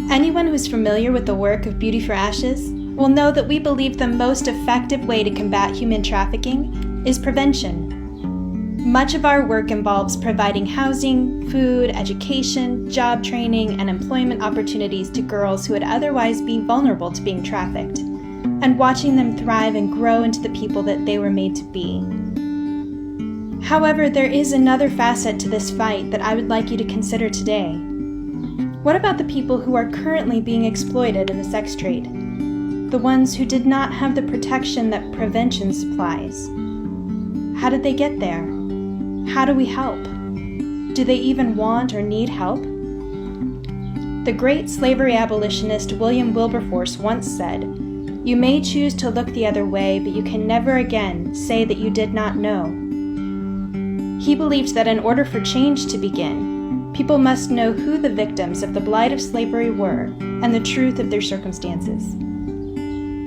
Anyone who's familiar with the work of Beauty for Ashes will know that we believe the most effective way to combat human trafficking is prevention. Much of our work involves providing housing, food, education, job training, and employment opportunities to girls who would otherwise be vulnerable to being trafficked, and watching them thrive and grow into the people that they were made to be. However, there is another facet to this fight that I would like you to consider today. What about the people who are currently being exploited in the sex trade? The ones who did not have the protection that prevention supplies. How did they get there? How do we help? Do they even want or need help? The great slavery abolitionist William Wilberforce once said, "You may choose to look the other way, but you can never again say that you did not know." He believed that in order for change to begin, people must know who the victims of the blight of slavery were and the truth of their circumstances.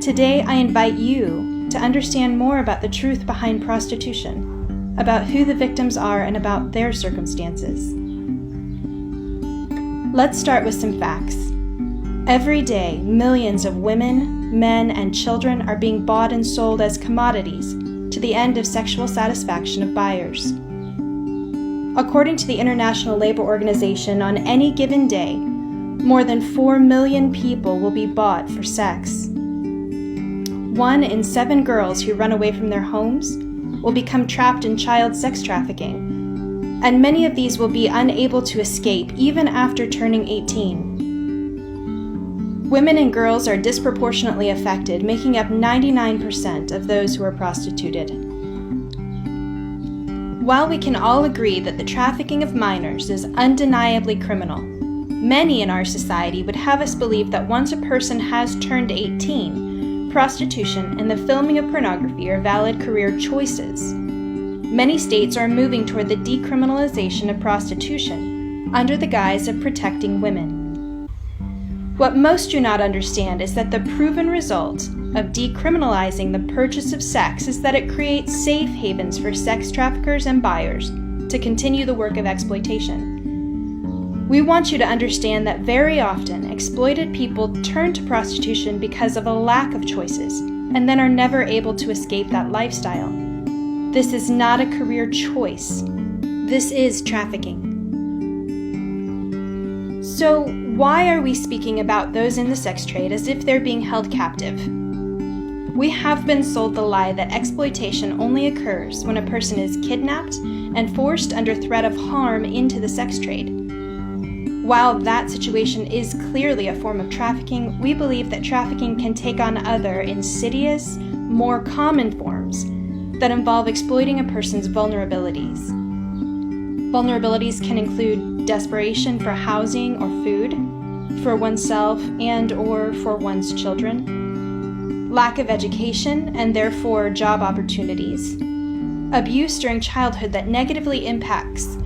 Today, I invite you to understand more about the truth behind prostitution, about who the victims are and about their circumstances. Let's start with some facts. Every day, millions of women, men, and children are being bought and sold as commodities to the end of sexual satisfaction of buyers. According to the International Labor Organization, on any given day, more than 4 million people will be bought for sex. 1 in 7 girls who run away from their homes will become trapped in child sex trafficking, and many of these will be unable to escape even after turning 18. Women and girls are disproportionately affected, making up 99% of those who are prostituted. While we can all agree that the trafficking of minors is undeniably criminal, many in our society would have us believe that once a person has turned 18, prostitution and the filming of pornography are valid career choices. Many states are moving toward the decriminalization of prostitution under the guise of protecting women. What most do not understand is that the proven result of decriminalizing the purchase of sex is that it creates safe havens for sex traffickers and buyers to continue the work of exploitation. We want you to understand that very often exploited people turn to prostitution because of a lack of choices and then are never able to escape that lifestyle. This is not a career choice. This is trafficking. So, why are we speaking about those in the sex trade as if they're being held captive? We have been sold the lie that exploitation only occurs when a person is kidnapped and forced under threat of harm into the sex trade. While that situation is clearly a form of trafficking, we believe that trafficking can take on other insidious, more common forms that involve exploiting a person's vulnerabilities. Vulnerabilities can include desperation for housing or food, for oneself and or for one's children, lack of education and therefore job opportunities, abuse during childhood that negatively impacts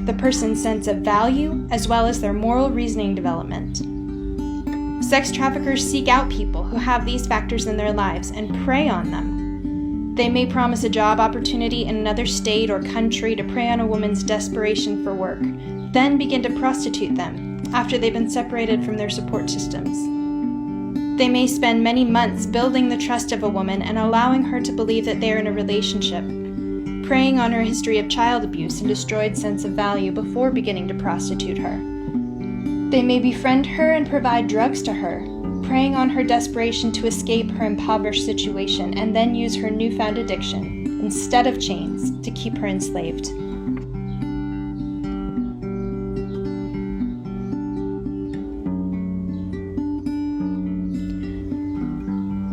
the person's sense of value as well as their moral reasoning development. Sex traffickers seek out people who have these factors in their lives and prey on them. They may promise a job opportunity in another state or country to prey on a woman's desperation for work, then begin to prostitute them after they've been separated from their support systems. They may spend many months building the trust of a woman and allowing her to believe that they are in a relationship, preying on her history of child abuse and destroyed sense of value before beginning to prostitute her. They may befriend her and provide drugs to her, preying on her desperation to escape her impoverished situation and then use her newfound addiction instead of chains to keep her enslaved.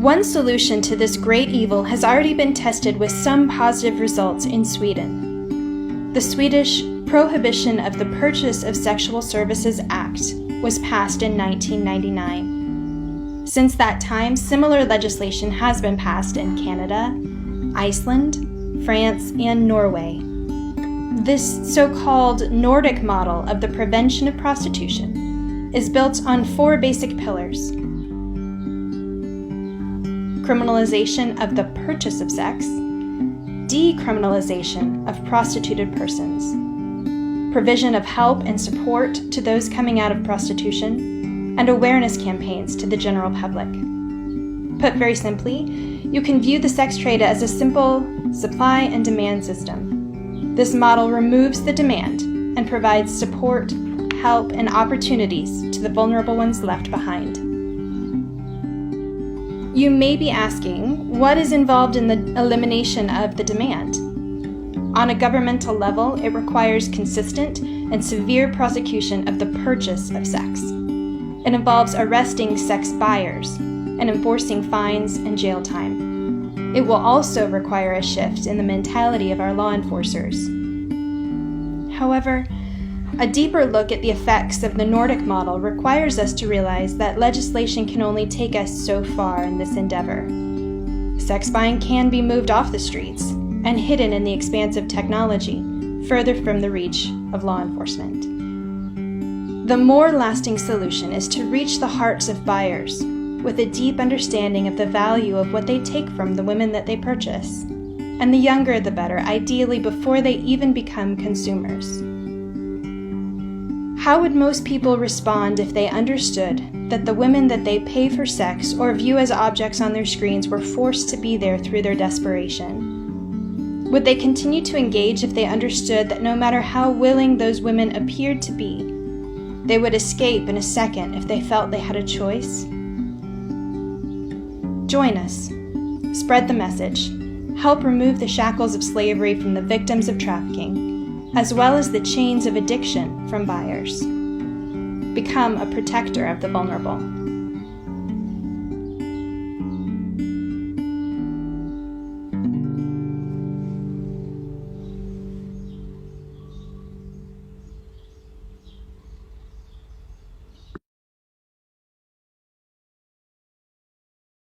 One solution to this great evil has already been tested with some positive results in Sweden. The Swedish Prohibition of the Purchase of Sexual Services Act was passed in 1999. Since that time, similar legislation has been passed in Canada, Iceland, France, and Norway. This so-called Nordic model of the prevention of prostitution is built on 4 basic pillars: criminalization of the purchase of sex, decriminalization of prostituted persons, provision of help and support to those coming out of prostitution, and awareness campaigns to the general public. Put very simply, you can view the sex trade as a simple supply and demand system. This model removes the demand and provides support, help, and opportunities to the vulnerable ones left behind. You may be asking, what is involved in the elimination of the demand? On a governmental level, it requires consistent and severe prosecution of the purchase of sex. It involves arresting sex buyers and enforcing fines and jail time. It will also require a shift in the mentality of our law enforcers. However, a deeper look at the effects of the Nordic model requires us to realize that legislation can only take us so far in this endeavor. Sex buying can be moved off the streets and hidden in the expanse of technology, further from the reach of law enforcement. The more lasting solution is to reach the hearts of buyers with a deep understanding of the value of what they take from the women that they purchase, and the younger the better, ideally before they even become consumers. How would most people respond if they understood that the women that they pay for sex or view as objects on their screens were forced to be there through their desperation? Would they continue to engage if they understood that no matter how willing those women appeared to be, they would escape in a second if they felt they had a choice? Join us. Spread the message. Help remove the shackles of slavery from the victims of trafficking, as well as the chains of addiction from buyers. Become a protector of the vulnerable.